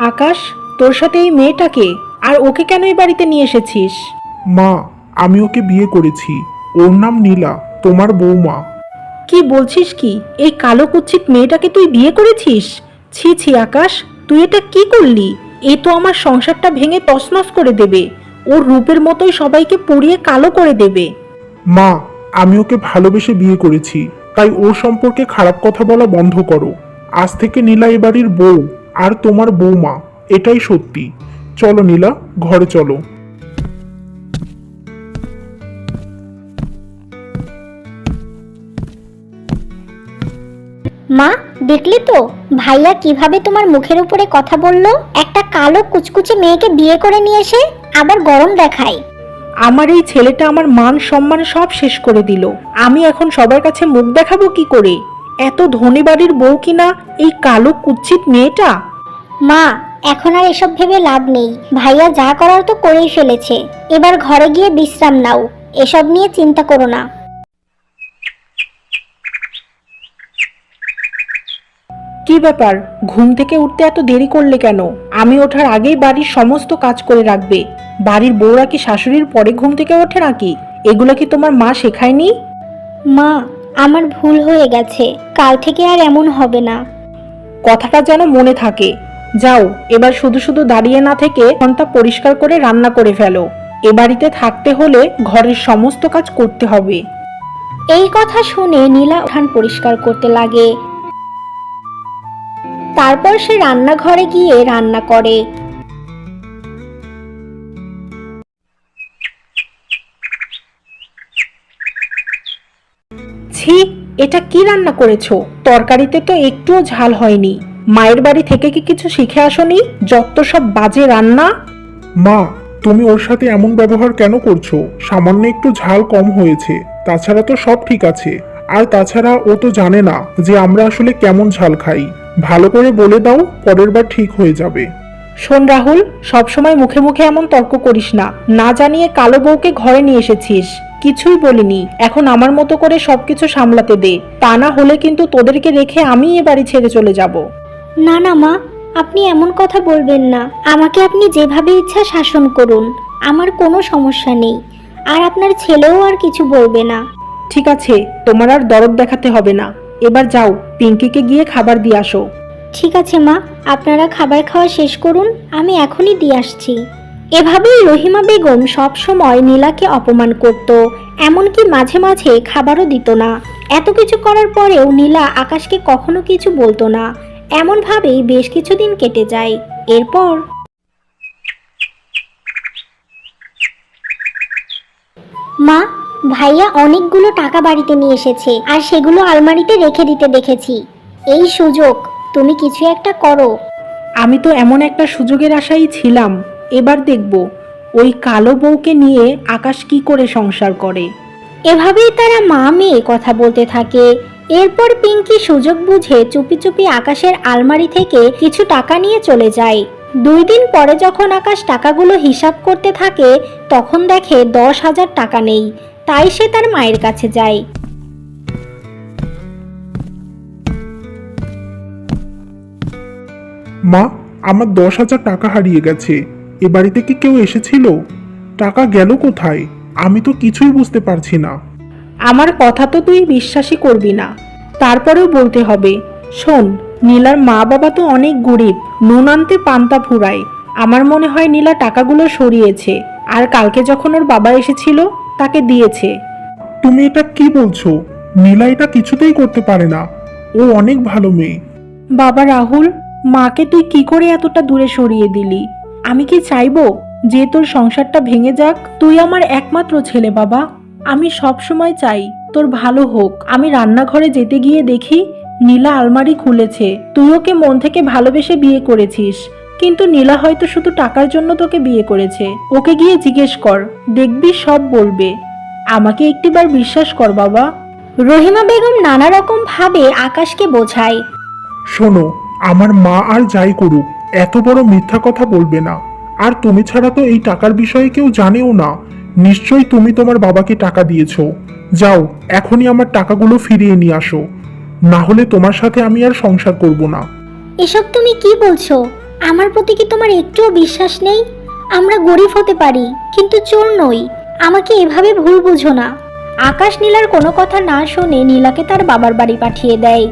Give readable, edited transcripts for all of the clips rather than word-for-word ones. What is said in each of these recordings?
আকাশ, তোর সাথে এই মেয়েটাকে আর ওকে কেন এই বাড়িতে নিয়ে এসেছিস? মা, আমি ওকে বিয়ে করেছি। ওর নাম নীলা, তোমার বৌমা। কি বলছিস কি? এই কালো কুৎসিত মেয়েটাকে তুই বিয়ে করেছিস? ছি ছি আকাশ, তুই এটা কি করলি? এ তো আমার সংসারটা ভেঙে তছনছ করে দেবে। ওর রূপের মতোই সবাইকে পুড়িয়ে কালো করে দেবে। মা, আমি ওকে ভালোবেসে বিয়ে করেছি, তাই ওর সম্পর্কে খারাপ কথা বলা বন্ধ করো। আজ থেকে নীলা এ বাড়ির বউ আর তোমার বৌমা, এটাই সত্যি। চলো নীলা, ঘরে চলো। মা, দেখলি তো ভাইয়া কিভাবে তোমার মুখের উপরে কথা বলল? একটা কালো কুচকুচে মেয়েকে বিয়ে করে নিয়ে এসে আবার গরম দেখায়। আমার এই ছেলেটা আমার মান সম্মান সব শেষ করে দিল। আমি এখন সবার কাছে মুখ দেখাবো কি করে? এত ধনী বাড়ির বউ কিনা এই কালো কুৎসিত মেয়েটা। মা, এখন আর এসব ভেবে লাভ নেই। ভাইয়া যা করার তো করেই ফেলেছে। এবার ঘরে গিয়ে বিশ্রাম নাও, এসব নিয়ে চিন্তা করো না। কি ব্যাপার, ঘুম থেকে উঠতে এত দেরি করলে কেন? আমি ওঠার আগেই বাড়ির সমস্ত কাজ করে রাখবে। বাড়ির বউরা কি শাশুড়ির পরে ঘুম থেকে ওঠে নাকি? এগুলো কি তোমার মা শেখায়নি? মা, আমার ভুল হয়ে গেছে, কাল থেকে আর এমন হবে না। কথাটা যেন মনে থাকে। যাও, এবার শুধু শুধু দাঁড়িয়ে না থেকে ঘরটা পরিষ্কার করে রান্না করে ফেলো। এ বাড়িতে থাকতে হলে ঘরের সমস্ত কাজ করতে হবে। এই কথা শুনে নীলা উঠান পরিষ্কার করতে লাগে। তারপর সে রান্নাঘরে গিয়ে রান্না করে। ছি, এটা কি রান্না করেছো? তরকারিতে তো একটুও ঝাল হয়নি। মায়ের বাড়ি থেকে কি কিছু শিখে আসোনি? যত সব বাজে রান্না। মা, তুমি ওর সাথে এমন ব্যবহার কেন করছো? সামান্য একটু ঝাল কম হয়েছে, তাছাড়া তো সব ঠিক আছে। আর তাছাড়া ও তো জানে না যে আমরা আসলে কেমন ঝাল খাই। ভালো করে বলে দাও, পরের বার ঠিক হয়ে যাবে। শোন রাহুল, সবসময় মুখে মুখে এমন তর্ক করিস না। না জানিয়ে কালো বউকে ঘরে নিয়ে এসেছিস। কিছুই বলিনি, এখন আমার মতো করে সবকিছু সামলাতে দে। তা না হলে কিন্তু তোদেরকে রেখে আমি এ বাড়ি ছেড়ে চলে যাব। না না মা, আপনি এমন কথা বলবেন না। আমাকে আপনি যেভাবে ইচ্ছা শাসন করুন, আমার কোনো সমস্যা নেই। আর আপনার ছেলেও আর কিছু বলবে না। ঠিক আছে, তোমার আর দরদ দেখাতে হবে না। এবার যাও, পিঙ্কিকে গিয়ে খাবার দিয়ে আসো। ঠিক আছে মা, আপনারা খাবার খাওয়া শেষ করুন, আমি এখনই দিয়ে আসছি। এভাবেই রহিমা বেগম সব সময় নীলাকে অপমান করত, এমনকি মাঝে মাঝে খাবারও দিত না। এত কিছু করার পরেও নীলা আকাশকে কখনো কিছু বলতো না। এমনভাবেই বেশ কিছুদিন কেটে যায়। এরপর মা, ভাইয়া অনেকগুলো টাকা বাড়িতে নিয়ে এসেছে, আর সেগুলো আলমারিতে রেখে দিতে দেখেছি। এই সুযোগ, তুমি কিছু একটা করো। আমি তো এমন একটা সুযোগের আশায় ছিলাম। এবার দেখব ওই কালো বউকে নিয়ে আকাশ কি করে সংসার করে। এভাবেই তারা মা মেয়ে কথা বলতে থাকে। এরপর পিঙ্কি সুযোগ বুঝে চুপি চুপি আকাশের আলমারি থেকে কিছু টাকা নিয়ে চলে যায়। 2 দিন পরে যখন আকাশ টাকাগুলো হিসাব করতে থাকে, তখন দেখে 10,000 টাকা নেই। তাই সে তার মায়ের কাছে যায়। মা, আমার 10,000 টাকা হারিয়ে গেছে। এ বাড়িতে কি কেউ এসেছিল? টাকা গেল কোথায়? আমি তো কিছুই বুঝতে পারছি না। আমার কথা তো তুই বিশ্বাসই করবি না, তারপরেও বলতে হবে। শোন, নীলার মা বাবা তো অনেক গরিব, নুন আনতে পান্তা ফুরায়। আমার মনে হয় নীলা টাকাগুলো সরিয়েছে, আর কালকে যখন ওর বাবা এসেছিল তাকে দিয়েছে। তুমি এটা কি বলছো? নীলা এটা কিছুতেই করতে পারে না। ও অনেক ভালো মেয়ে। বাবা রাহুল, মাকে তুই কি করে এতটা দূরে সরিয়ে দিলি? আমি কি চাইবো যে তোর সংসারটা ভেঙে যাক? তুই আমার একমাত্র ছেলে বাবা। আমি সব সময় চাই তোর ভালো হোক। আমি রান্নাঘরে যেতে গিয়ে দেখি নীলা আলমারি খুলেছে। তুই ওকে মন থেকে ভালোবেসে বিয়ে করেছিস, কিন্তু নীলা হয়তো শুধু টাকার জন্য তোকে বিয়ে করেছে। ওকে গিয়ে জিজ্ঞেস কর, দেখবি সব বলবে। আমাকে একটিবার বিশ্বাস কর বাবা। রহিমা বেগম নানা রকম ভাবে আকাশকে বোঝায়। শোনো, আমার মা আর যাই করুক, এত বড় মিথ্যা কথা বলবে না। আর তুমি ছাড়া তো এই টাকার বিষয়ে কেউ জানেও না। নিশ্চয়ই তুমি তোমার বাবাকে টাকা দিয়েছো। যাও, এখনই আমার টাকাগুলো ফিরিয়ে নিয়ে আসো, না হলে তোমার সাথে আমি আর সংসার করব না। এসব তুমি কি বলছো? আমার প্রতি কি তোমার একটুও বিশ্বাস নেই? আমরা গরিব হতে পারি, কিন্তু চোর নই। আমাকে এভাবে ভুল বুঝো না। আকাশ নীলার কোনো কথা না শুনে নীলাকে তার বাবার বাড়ি পাঠিয়ে দেয়।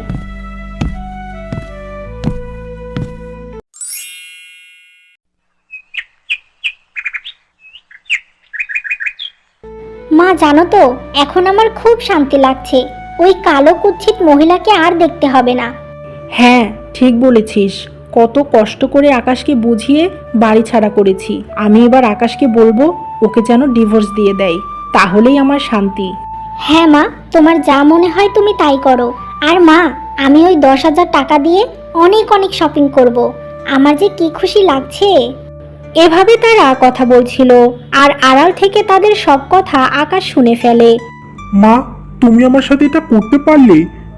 মা, জানো তো, এখন আমার খুব শান্তি লাগছে। ওই কালো কুৎসিত মহিলাকে আর দেখতে হবে না। হ্যাঁ, ঠিক বলেছিস। কত কষ্ট করে আকাশকে বুঝিয়ে বাড়ি ছাড়া করেছি। আমি এবার আকাশকে বলবো ওকে যেন ডিভোর্স দিয়ে দেয়, তাহলেই আমার শান্তি। হ্যাঁ মা, তোমার যা মনে হয় তুমি তাই করো। আর মা, আমি ওই 10,000 টাকা দিয়ে অনেক অনেক শপিং করব। আমার যে কি খুশি লাগছে। এভাবে তারা কথা বলছিল, আর আড়াল থেকে তাদের সব কথা আকাশ শুনে ফেলে। মা, তুমি আমার সাথে এটা করতে পারলে?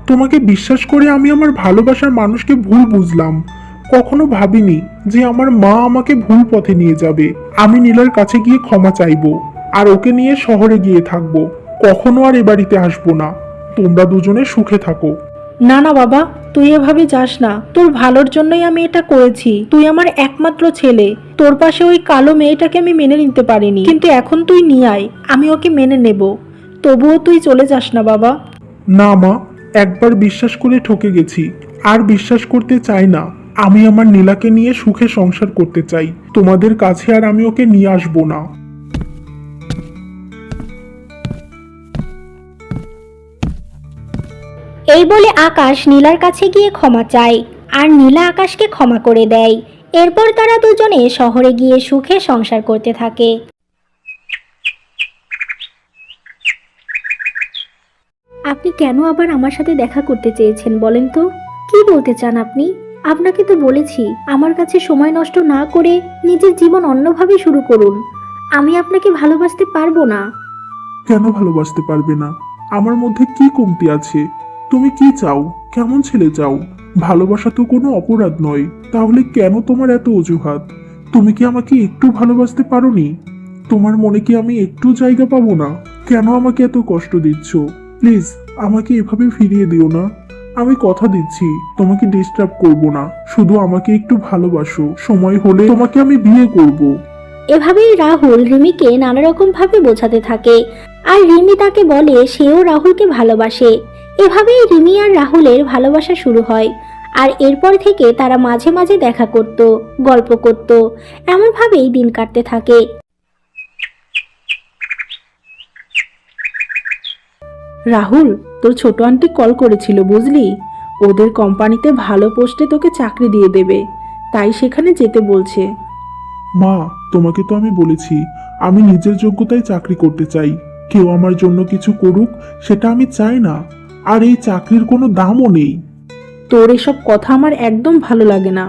তোমাকে বিশ্বাস করে আমি আমার ভালোবাসার মানুষকে ভুল বুঝলাম। কখনো ভাবিনি যে আমার মা আমাকে ভুল পথে নিয়ে যাবে। আমি নীলার কাছে গিয়ে ক্ষমা চাইবো, আর ওকে নিয়ে শহরে গিয়ে থাকবো। কখনো আর এ বাড়িতে আসবো না। তোমরা দুজনে সুখে থাকো। না না বাবা, তুই এভাবে যাস না। তোর ভালোর জন্যই আমি এটা করেছি। তুই আমার একমাত্র ছেলে। তোর পাশে ওই কালো মেয়েটাকে আমি মেনে নিতে পারিনি, কিন্তু এখন তুই নিয়ে আয়, আমি ওকে মেনে নেব। তবুও তুই চলে যাস না বাবা। না মা, একবার বিশ্বাস করে ঠকে গেছি, আর বিশ্বাস করতে চাই না। আমি আমার নীলাকে নিয়ে সুখে সংসার করতে চাই। তোমাদের কাছে আর আমি ওকে নিয়ে আসবো না। এই বলে আকাশ নীলার কাছে গিয়ে ক্ষমা চায়, আর নীলা আকাশকে ক্ষমা করে দেয়। এরপর তারা দুজনে শহরে গিয়ে সুখে সংসার করতে থাকে। আপনি কেন আবার আমার সাথে দেখা করতে চেয়েছেন বলেন তো? কি বলতে চান আপনি? আপনাকে তো বলেছি আমার কাছে সময় নষ্ট না করে নিজের জীবন অন্যভাবে শুরু করুন। আমি আপনাকে ভালোবাসতে পারবো না। কেন ভালোবাসতে পারবে না? আমার মধ্যে কি কমতি আছে? তুমি কি চাও? কেমন ছেলে চাও? ভালোবাসা তো কোনো অপরাধ নয়, তাহলে কেন তোমার এত অজুহাত? তুমি কি আমাকে একটু ভালোবাসতে পারোনি? তোমার মনে কি আমি একটু জায়গা পাবো না? কেন আমাকে এত কষ্ট দিচ্ছ? প্লিজ আমাকে এভাবে ফিরিয়ে দিও না। আমি কথা দিচ্ছি তোমাকে ডিস্টার্ব করব না। শুধু আমাকে একটু ভালোবাসো। সময় হলে তোমাকে আমি বিয়ে করব। এভাবেই রাহুল রিমিকে নানা রকম ভাবে বোঝাতে থাকে, আর রিমি তাকে বলে সেও রাহুলকে ভালোবাসে। এভাবেই রিমি আর রাহুলের ভালোবাসা শুরু হয়, আর এরপর থেকে তারা মাঝে মাঝে দেখা করত, গল্প করত। এমন ভাবেই দিন কাটতে থাকে। রাহুল, তোর ছোট আন্টি কল করেছিল বুঝলি। ওদের কোম্পানিতে ভালো পোস্টে তোকে চাকরি দিয়ে দেবে, তাই সেখানে যেতে বলছে। মা, তোমাকে তো আমি বলেছি আমি নিজের যোগ্যতায় চাকরি করতে চাই। কেউ আমার জন্য কিছু করুক সেটা আমি চাই না। আর এই চাকরির কোনো দামও নেই। তোর এসব কথা আমার একদম ভালো লাগে না।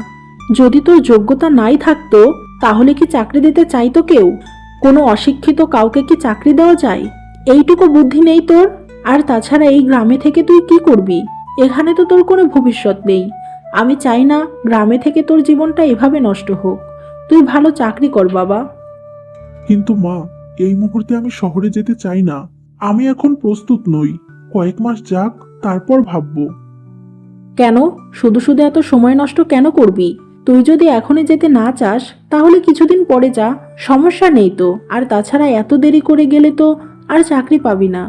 যদি তোর যোগ্যতা নাই থাকতো তাহলে কি চাকরি দিতে চাইতো কেউ? কোনো অশিক্ষিত কাউকে কি চাকরি দেওয়া যায়? এইটুকু বুদ্ধি নেই তোর? আর তাছাড়া এই গ্রামে থেকে তুই কি করবি? এখানে তো তোর কোনো ভবিষ্যৎ নেই। আমি চাই না গ্রামে থেকে তোর জীবনটা এভাবে নষ্ট হোক। তুই ভালো চাকরি কর বাবা। কিন্তু মা, এই মুহূর্তে আমি শহরে যেতে চাই না। আমি এখন প্রস্তুত নই। কয়েক মাস যাক, তারপর ভাববো। কেন? শুধু শুধু এত সময় নষ্ট কেন করবি? তুই যদি এখনই যেতে না চাস তাহলে কিছুদিন পরে যা, সমস্যা নেই তো। আর তাছাড়া এত দেরি করে গেলে তো আর চাকরি পাবি না।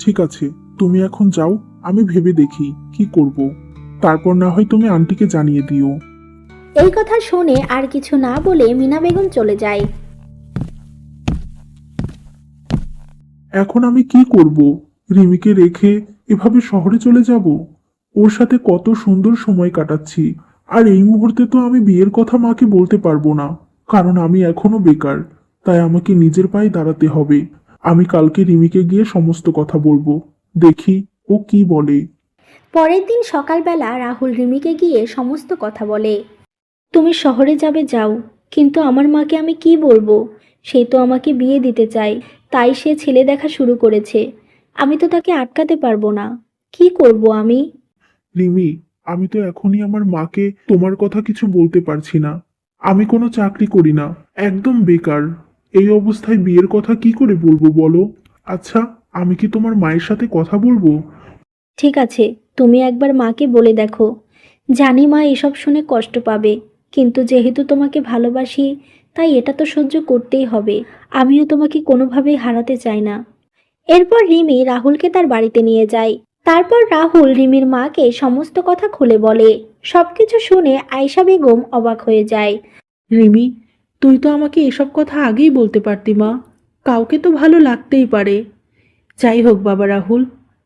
ঠিক আছে, তুমি এখন যাও, আমি ভেবে দেখি কি করব। তারপর না হয় তুমি আন্টিকে জানিয়ে দিও। এই কথা শুনে আর কিছু না বলে মিনা বেগম চলে যায়। এখন আমি কি করব? রিমিকে রেখে এভাবে শহরে চলে যাব? ওর সাথে কত সুন্দর সময় কাটাচ্ছি। আর এই মুহূর্তে তো আমি বিয়ের কথা মাকে বলতে পারবো না, কারণ আমি এখনো বেকার। তাই আমাকে নিজের পায়ে দাঁড়াতে হবে। আমি কালকে রিমিকে গিয়ে সমস্ত কথা বলবো। দেখি ও কি বলে। পরের দিন সকালবেলা রাহুল রিমিকে গিয়ে সমস্ত কথা বলে। তুমি শহরে যাবে যাও, কিন্তু আমার মাকে আমি কি বলবো? সে তো আমাকে বিয়ে দিতে চায়, তাই সে ছেলে দেখা শুরু করেছে। আমি তো তাকে আটকাতে পারবো না। কি করব আমি? রিমি, আমি তো এখনই আমার মাকে তোমার কথা কিছু বলতে পারছি না। আমি কোনো চাকরি করি না, একদম বেকার। এই অবস্থায় বিয়ের কথা কি করে বলবো বলো? আচ্ছা, আমি কি তোমার মায়ের সাথে কথা বলবো? ঠিক আছে, তুমি একবার মাকে বলে দেখো। জানি মা এসব শুনে কষ্ট পাবে, কিন্তু যেহেতু তোমাকে ভালোবাসি তাই এটা তো সহ্য করতেই হবে। আমিও তোমাকে কোনোভাবেই হারাতে চাই না। এরপর রিমি রাহুলকে তার বাড়িতে নিয়ে যায়। তারপর রাহুল রিমির মাকে সমস্ত কথা খুলে বলে। সবকিছু শুনে আয়েশা বেগম অবাক হয়ে যায়। রিমি, তুই তো আমাকে এসব কথা আগেই বলতে পারতি মা। কাউকে তো ভালো লাগতেই পারে। যাই হোক বাবা রাহুল,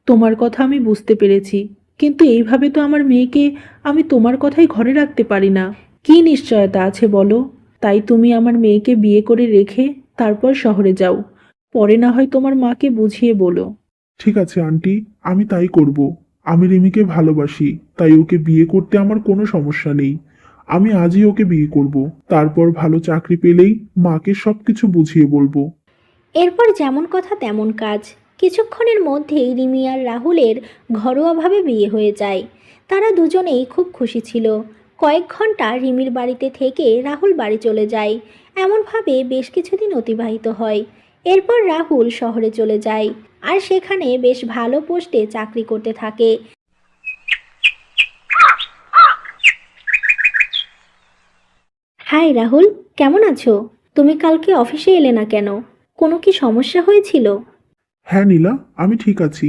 তোমার কথা আমি বুঝতে পেরেছি, কিন্তু এইভাবে তো আমার মেয়েকে আমি তোমার কথাই ঘরে রাখতে পারি না। কি নিশ্চয়তা আছে বলো? তাই তুমি আমার মেয়েকে বিয়ে করে রেখে তারপর শহরে যাও। পরে না হয় তোমার মাকে বুঝিয়ে বলো। ঠিক আছে আন্টি, আমি তাই করব। আমি রিমিকে ভালোবাসি, তাই ওকে বিয়ে করতে আমার কোনো সমস্যা নেই। আমি আজই ওকে বিয়ে করব, তারপর ভালো চাকরি পেলেই মাকে সবকিছু বুঝিয়ে বলবো। এরপর যেমন কথা তেমন কাজ। কিছুক্ষণের মধ্যেই রিমি আর রাহুলের ঘরোয়াভাবে বিয়ে হয়ে যায়। তারা দুজনেই খুব খুশি ছিল। কয়েক ঘন্টা রিমির বাড়িতে থেকে রাহুল বাড়ি চলে যায়। এমনভাবে বেশ কিছুদিন অতিবাহিত হয়। এরপর রাহুল শহরে চলে যায় আর সেখানে বেশ ভালো পোস্টে চাকরি করতে থাকে। হাই রাহুল, কেমন আছো? তুমি কালকে অফিসে এলে না কেন? কোনো কি সমস্যা হয়েছিল? হ্যাঁ নীলা, আমি ঠিক আছি।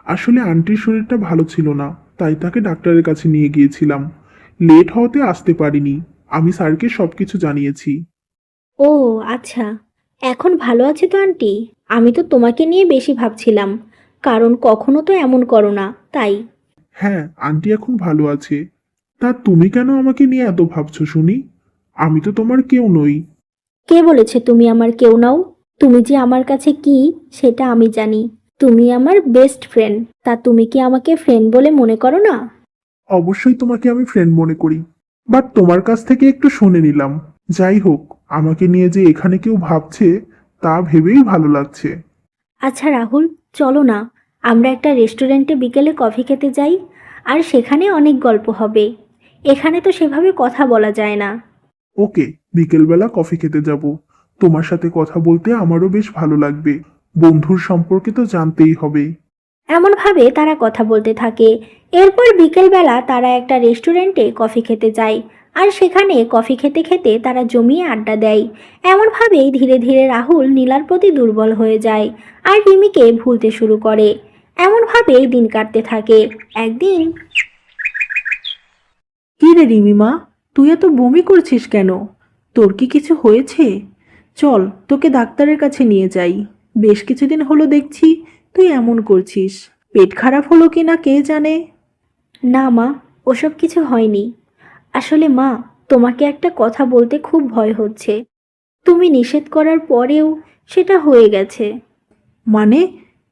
আসলে আন্টির শরীরটা ভালো ছিল না, তাই তাকে ডাক্তারের কাছে নিয়ে গিয়েছিলাম। লেট হওয়াতে আসতে পারিনি। আমি স্যারকে সবকিছু জানিয়েছি। ও আচ্ছা, এখন ভালো আছে তো আন্টি? আমি তো তোমাকে নিয়ে বেশি ভাবছিলাম, কারণ কখনো তো এমন করো না, তাই। হ্যাঁ, আন্টি এখন ভালো আছে। তা তুমি কেন আমাকে নিয়ে এত ভাবছো শুনি? আমি তো তোমার কেউ নই। কে বলেছে তুমি আমার কেউ নাও? তুমি যে আমার কাছে কি সেটা আমি জানি। তুমি আমার বেস্ট ফ্রেন্ড। তা তুমি কি আমাকে ফ্রেন্ড বলে মনে করো না? অবশ্যই তোমাকে আমি ফ্রেন্ড মনে করি, বাট তোমার কাছ থেকে একটু শুনে নিলাম। যাই হোক, আমাকে নিয়ে যে এখানে কেউ ভাবছে তা ভেবেই ভালো লাগছে। আচ্ছা রাহুল, চলো না, আমরা একটা রেস্টুরেন্টে বিকেলে কফি খেতে যাই। আর সেখানে অনেক গল্প হবে। এখানে তো সেভাবে কথা বলা যায় না। ওকে, বিকেলবেলা কফি খেতে যাব। তোমার সাথে কথা বলতে আমারও বেশ ভালো লাগবে। বন্ধুর সম্পর্কে তো জানতেই হবে। এমনভাবে তারা কথা বলতে থাকে। এরপর বিকেলবেলা তারা একটা রেস্টুরেন্টে কফি খেতে যায়। আর সেখানে কফি খেতে খেতে তারা জমিয়ে আড্ডা দেয়। এমনভাবেই ধীরে ধীরে রাহুল নীলার প্রতি দুর্বল হয়ে যায় আর রিমিকে ভুলতে শুরু করে। এমনভাবেই দিন কাটতে থাকে। একদিন কি রে রিমিমা, তুই এত বমি করছিস কেন? তোর কি কিছু হয়েছে? চল, তোকে ডাক্তারের কাছে নিয়ে যাই। বেশ কিছুদিন হলো দেখছি তুই এমন করছিস। পেট খারাপ হলো কি না কে জানে। না মা, ওসব কিছু হয়নি। আসলে মা, তোমাকে একটা কথা বলতে খুব ভয় হচ্ছে। তুমি নিষেধ করার পরেও সেটা হয়ে গেছে। মানে,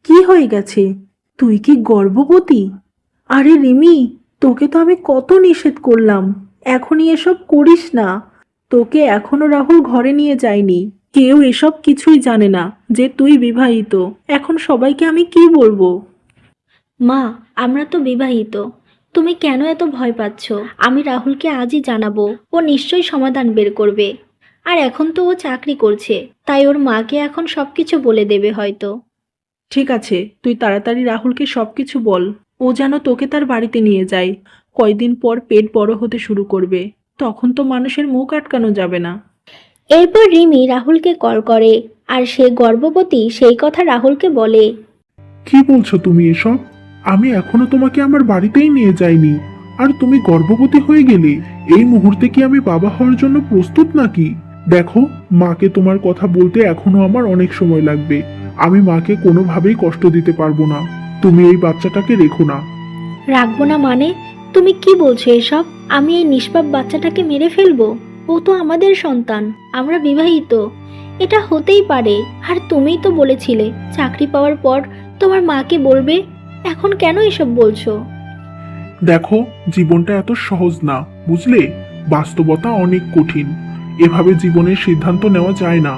কি হয়ে গেছে? তুই কি গর্ভবতী? আরে রিমি, তোকে তো আমি কত নিষেধ করলাম এখনই এসব করিস না। তোকে এখনো রাহুল ঘরে নিয়ে যায়নি। কেউ এসব কিছুই জানে না যে তুই বিবাহিত। এখন সবাইকে আমি কি বলবো? মা, আমরা তো বিবাহিত। তুমি কেন এত ভয় পাচ্ছ? আমি রাহুলকে আজই জানাবো। ও নিশ্চয়ই সমাধান বের করবে। আর এখন তো ও চাকরি করছে, তাই ওর মাকে এখন সবকিছু বলে দেবে হয়তো। ঠিক আছে, তুই তাড়াতাড়ি রাহুলকে সবকিছু বল। ও যেন তোকে তার বাড়িতে নিয়ে যায়। কয়দিন পর পেট বড় হতে শুরু করবে, তখন তো মানুষের মুখ আটকানো যাবে না। এরপর রিমি রাহুলকে কল করে আর সে গর্ভবতী সেই কথা রাহুলকে বলে। কি বলছো তুমি এসব? আমি এখনো তোমাকে আমার বাড়িতেই নিয়ে যাইনি, আর তুমি গর্ভবতী হয়ে গেলে? এই মুহূর্তে কি আমি বাবা হওয়ার জন্য প্রস্তুত নাকি? দেখো, মাকে তোমার কথা বলতে এখনো আমার অনেক সময় লাগবে। আমি মাকে কোনোভাবেই কষ্ট দিতে পারবো না। তুমি এই বাচ্চাটাকে রেখো না। রাখবো না মানে? তুমি কি বলছো এসব? আমি এই নিষ্পাপ বাচ্চাটাকে মেরে ফেলবো? ও তো আমাদের সন্তান, আমরা বিবাহিত। এটা হতেই পারে। আর তুমিই তো বলেছিলে চাকরি পাওয়ার পর তোমার মাকে বলবে। এখন কেন এসব বলছো? দেখো, জীবনটা এত সহজ না, বুঝলে? বাস্তবতা অনেক কঠিন। এভাবে জীবনের সিদ্ধান্ত নেওয়া যায় না।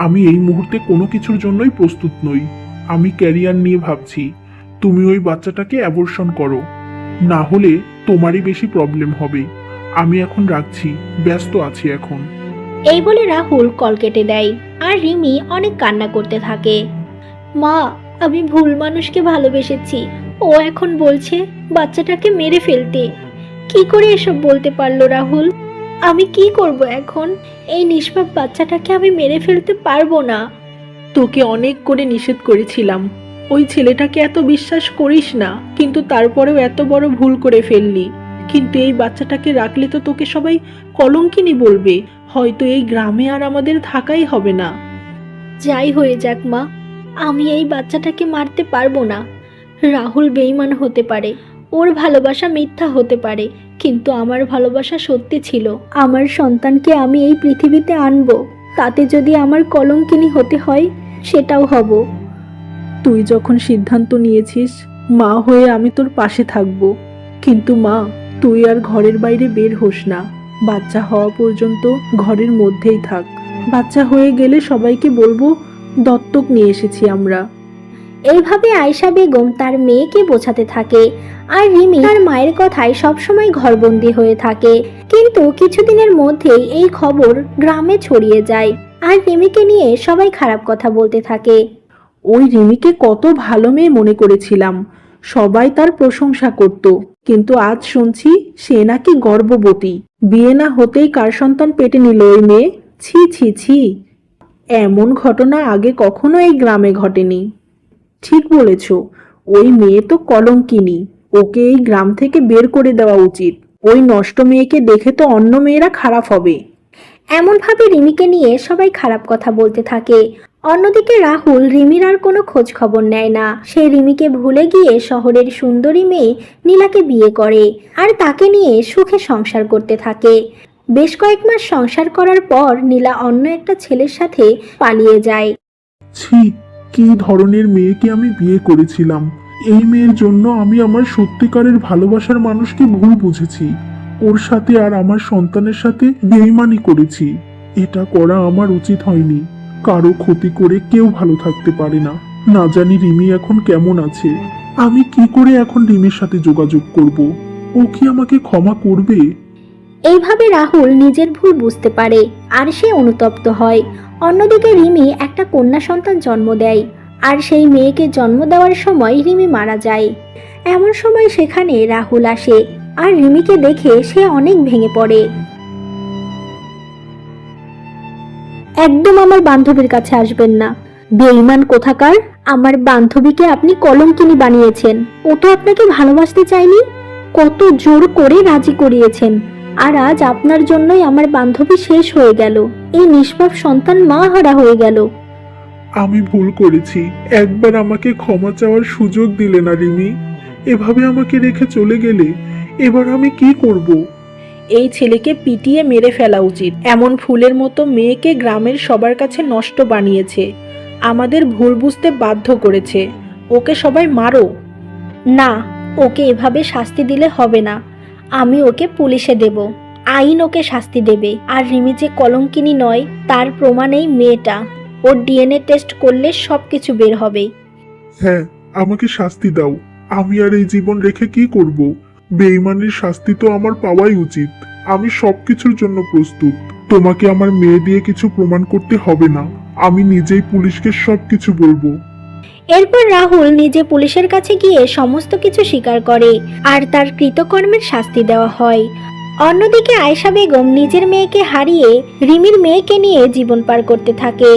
আমি এই মুহূর্তে কোনো কিছুর জন্যই প্রস্তুত নই। আমি ক্যারিয়ার নিয়ে ভাবছি। তুমি ওই বাচ্চাটাকে অ্যাবর্শন করো, না হলে তোমারই বেশি প্রবলেম হবে। আমি এখন রাখছি, ব্যস্ত আছি এখন। এই বলে রাহুল কল কেটে দেয় আর রিমি অনেক কান্না করতে থাকে। মা, আমি ভুল মানুষকে ভালোবেসেছি। ও এখন বলছে বাচ্চাটাকে মেরে ফেলতে। কি করে এসব বলতে পারলো রাহুল? আমি কি করব এখন? এই নিষ্পাপ বাচ্চাটাকে আমি মেরে ফেলতে পারবো না। তোকে অনেক করে নিষেধ করেছিলাম ওই ছেলেটাকে এত বিশ্বাস করিস না, কিন্তু তারপরেও এত বড় ভুল করে ফেললি। কিন্তু এই বাচ্চাটাকে রাখলে তো তোকে সবাই কলঙ্কিনী বলবে, হয়তো এই গ্রামে আর আমাদের থাকাই হবে না। যাই হয়ে যাক মা, আমি এই বাচ্চাটাকে মারতে পারবো না। রাহুল বেঈমান হতে পারে, ওর ভালোবাসা মিথ্যা হতে পারে, কিন্তু আমার ভালোবাসা সত্যি ছিল। আমার সন্তানকে আমি এই পৃথিবীতে আনবো, তাতে যদি আমার কলঙ্কিনী হতে হয় সেটাও হব। তুই যখন সিদ্ধান্ত নিয়েছিস, মা হয়ে আমি তোর পাশে থাকব। কিন্তু মা, তুই আর ঘরের বাইরে বের হোস না। বাচ্চা হওয়া পর্যন্ত ঘরের মধ্যেই থাক। বাচ্চা হয়ে গেলে সবাইকে বলবো দত্তক নিয়ে এসেছি আমরা। এইভাবে আয়েশা বেগম তার মেয়েকে বোঝাতে থাকে, আর রিমি তার মায়ের কথায় সবসময় ঘরবন্দি হয়ে থাকে। কিন্তু কিছুদিনের মধ্যেই এই খবর গ্রামে ছড়িয়ে যায়, আর রিমিকে নিয়ে সবাই খারাপ কথা বলতে থাকে। ওই রিমিকে কত ভালো মেয়ে মনে করেছিলাম, সবাই তার প্রশংসা করত। কিন্তু আজ শুনছি সে নাকি গর্ভবতী। বিয়ে না হতেই কার সন্তান পেটে নিল ওই মেয়ে? ছি ছি ছি, এমন ঘটনা আগে কখনো এই গ্রামে ঘটেনি। ঠিক বলেছ, ওই মেয়ে তো কলঙ্কিনী। ওকে এই গ্রাম থেকে বের করে দেওয়া উচিত। ওই নষ্ট মেয়েকে দেখে তো অন্য মেয়েরা খারাপ হবে। এমনভাবে রিমিকে নিয়ে সবাই খারাপ কথা বলতে থাকে। অন্যদিকে রাহুল রিমির আর কোনো খোঁজ খবর নেয় না। সে রিমিকে ভুলে গিয়ে শহরের সুন্দরী মেয়ে নীলাকে বিয়ে করে, আর তাকে নিয়ে সুখে সংসার করতে থাকে। বেশ কয়েক মাস সংসার করার পর নীলা অন্য একটা ছেলের সাথে পালিয়ে যায়। ছি, কি ধরনের মেয়েকে আমি বিয়ে করেছিলাম! এই মেয়ের জন্য আমি আমার সত্যিকারের ভালোবাসার মানুষকে ভুল বুঝেছি। ওর সাথে আর আমার সন্তানের সাথে বেইমানি করেছি। এটা করা আমার উচিত হয়নি। কারো ক্ষতি করে কেউ ভালো থাকতে পারে না। না জানি রিমি এখন কেমন আছে। আমি কি করে এখন রিমির সাথে যোগাযোগ করব? ও কি আমাকে ক্ষমা করবে? এইভাবে রাহুল নিজের ভুল বুঝতে পারে, আর সে অনুতপ্ত হয়। অন্যদিকে রিমি একটা কন্যা সন্তান জন্ম দেয়, আর সেই মেয়েকে জন্ম দেওয়ার সময় রিমি মারা যায়। এমন সময় সেখানে রাহুল আসে, আর রিমিকে দেখে সে অনেক ভেঙে পড়ে। একদম আমার বান্ধবীর কাছে আসবেন না, বেঈমান কোথাকার! আমার বান্ধবীকে আপনি কলঙ্কিনী বানিয়েছেন। ও তো আপনাকে ভালোবাসতে চায়নি, কত জোর করে রাজি করিয়েছেন, আর আজ আপনার জন্যই আমার বান্ধবী শেষ হয়ে গেল। এই নিষ্পাপ সন্তান মা হারা হয়ে গেল। আমি ভুল করেছি। একবার আমাকে ক্ষমা চাওয়ার সুযোগ দিলে না রিমি? এভাবে আমাকে রেখে চলে গেলে এবার আমি কি করব? এই ছেলেকে পিটিয়ে মেরে ফেলা উচিত। এমন ফুলের মতো মেয়েকে গ্রামের সবার কাছে নষ্ট বানিয়েছে, আমাদের ভুল বুঝতে বাধ্য করেছে। ওকে সবাই মারো। না, ওকে এভাবে শাস্তি দিলে হবে না। আমি ওকে পুলিশে দেব, আইন ওকে শাস্তি দেবে। আর রিমি যে কলঙ্কিনী নয় তার প্রমাণ এই মেয়েটা। ওর ডিএনএ টেস্ট করলে সবকিছু বের হবে। হ্যাঁ, আমাকে শাস্তি দাও। আমি আর এই জীবন রেখে কি করব? বেঈমানের শাস্তি তো আমার পাওয়াই উচিত। আমি সবকিছুর জন্য প্রস্তুত। তোমাকে আমার মেয়ে দিয়ে কিছু প্রমাণ করতে হবে না। আমি নিজেই পুলিশকে সবকিছু বলবো। এরপর রাহুল নিজে পুলিশের কাছে গিয়ে সমস্ত কিছু স্বীকার করে, আর তার কৃতকর্মের শাস্তি দেওয়া হয়। অন্যদিকে আয়েশা বেগম নিজের মেয়েকে হারিয়ে রিমির মেয়েকে নিয়ে জীবন পার করতে থাকে।